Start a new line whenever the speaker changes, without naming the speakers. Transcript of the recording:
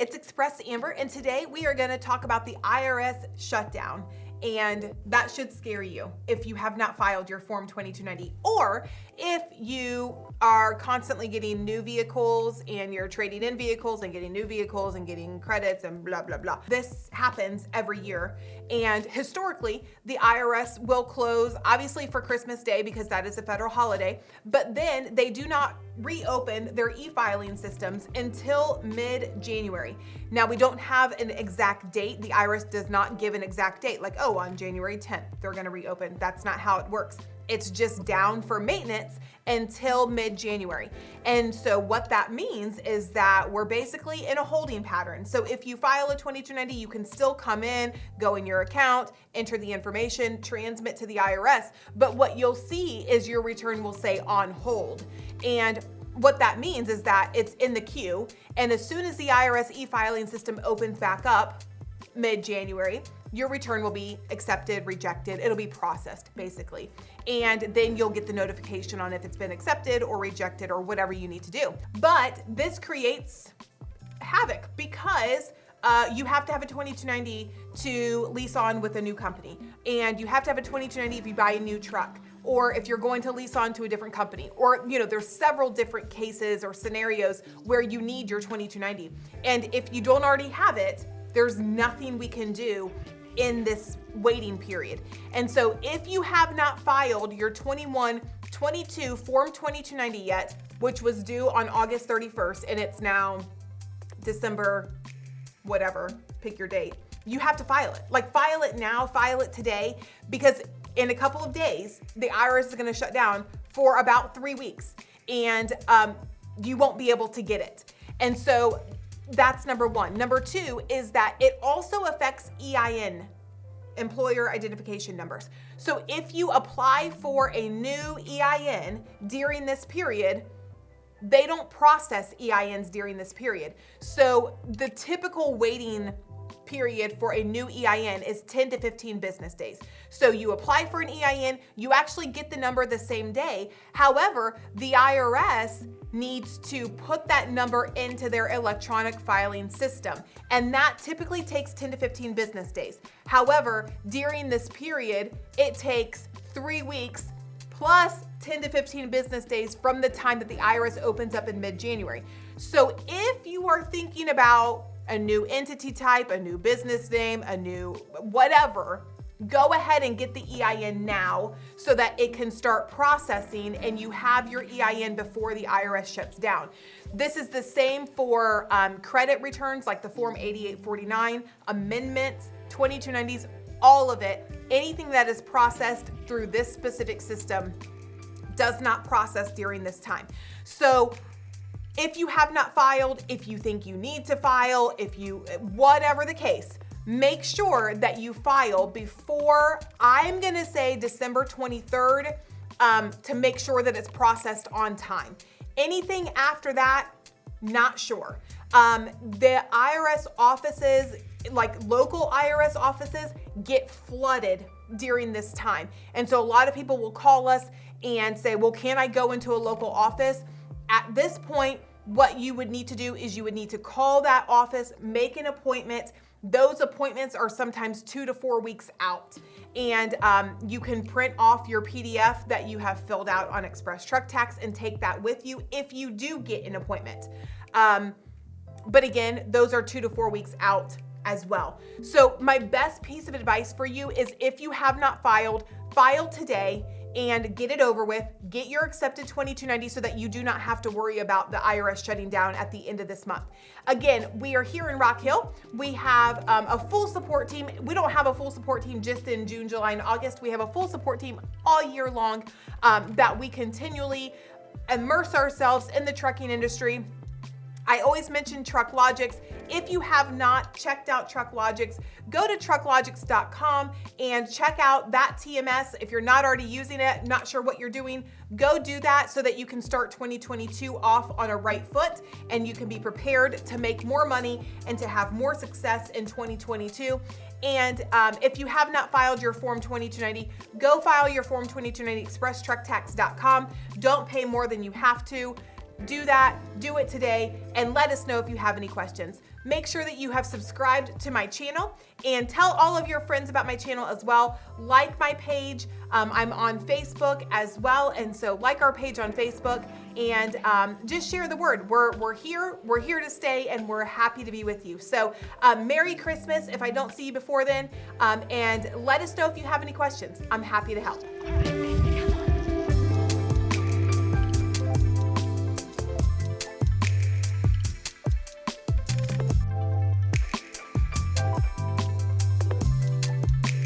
it's ExpressAmber, and today we are going to talk about the IRS shutdown. And that should scare you if you have not filed your Form 2290, or if you are constantly getting new vehicles and you're trading in vehicles and getting new vehicles and getting credits and blah, blah, blah. This happens every year. And historically, the IRS will close, obviously for Christmas Day because that is a federal holiday, but then they do not reopen their e-filing systems until mid-January. Now, we don't have an exact date. The IRS does not give an exact date, like, oh, on January 10th, they're gonna reopen. That's not how it works. It's just down for maintenance until mid-January. And so what that means is that we're basically in a holding pattern. So if you file a 2290, you can still come in, go in your account, enter the information, transmit to the IRS. But what you'll see is your return will say on hold. And what that means is that it's in the queue. And as soon as the IRS e-filing system opens back up mid-January, your return will be accepted, rejected. It'll be processed, basically. And then you'll get the notification on if it's been accepted or rejected or whatever you need to do. But this creates havoc because you have to have a 2290 to lease on with a new company. And you have to have a 2290 if you buy a new truck, or if you're going to lease on to a different company, or there's several different cases or scenarios where you need your 2290. And if you don't already have it, there's nothing we can do in this waiting period. And so if you have not filed your 21-22 Form 2290 yet, which was due on August 31st, and it's now December, whatever, pick your date, you have to file it. Like, file it now, file it today, because in a couple of days, the IRS is gonna shut down for about 3 weeks, and you won't be able to get it. And so that's number one. Number two is that it also affects EIN, employer identification numbers. So if you apply for a new EIN during this period, they don't process EINs during this period. So the typical waiting period for a new EIN is 10 to 15 business days. So you apply for an EIN, you actually get the number the same day. However, the IRS needs to put that number into their electronic filing system, and that typically takes 10 to 15 business days. However, during this period, it takes 3 weeks plus 10 to 15 business days from the time that the IRS opens up in mid-January. So if you are thinking about a new entity type, a new business name, a new whatever, go ahead and get the EIN now so that it can start processing and you have your EIN before the IRS shuts down. This is the same for credit returns, like the Form 8849, amendments, 2290s, all of it. Anything that is processed through this specific system does not process during this time. So if you have not filed, if you think you need to file, whatever the case, make sure that you file before, I'm gonna say December 23rd, to make sure that it's processed on time. Anything after that, not sure. The IRS offices, like local IRS offices, get flooded during this time. And so a lot of people will call us and say, well, can I go into a local office? At this point, what you would need to do is you would need to call that office, make an appointment. Those appointments are sometimes 2 to 4 weeks out. And you can print off your PDF that you have filled out on Express Truck Tax and take that with you if you do get an appointment. But again, those are 2 to 4 weeks out as well. So my best piece of advice for you is, if you have not filed, file today and get it over with. Get your accepted 2290 so that you do not have to worry about the IRS shutting down at the end of this month. Again, we are here in Rock Hill. We have a full support team. We don't have a full support team just in June, July, and August. We have a full support team all year long that we continually immerse ourselves in the trucking industry. I always mention TruckLogix. If you have not checked out TruckLogix, go to trucklogix.com and check out that TMS. If you're not already using it, not sure what you're doing, go do that so that you can start 2022 off on a right foot and you can be prepared to make more money and to have more success in 2022. And if you have not filed your Form 2290, go file your Form 2290 expresstrucktax.com. Don't pay more than you have to. do that, do it today, and let us know if you have any questions. Make sure that you have subscribed to my channel and tell all of your friends about my channel as well. Like my page. I'm on Facebook as well, and so like our page on Facebook and just share the word. We're here to stay, and we're happy to be with you. So Merry Christmas if I don't see you before then, and let us know if you have any questions. I'm happy to help.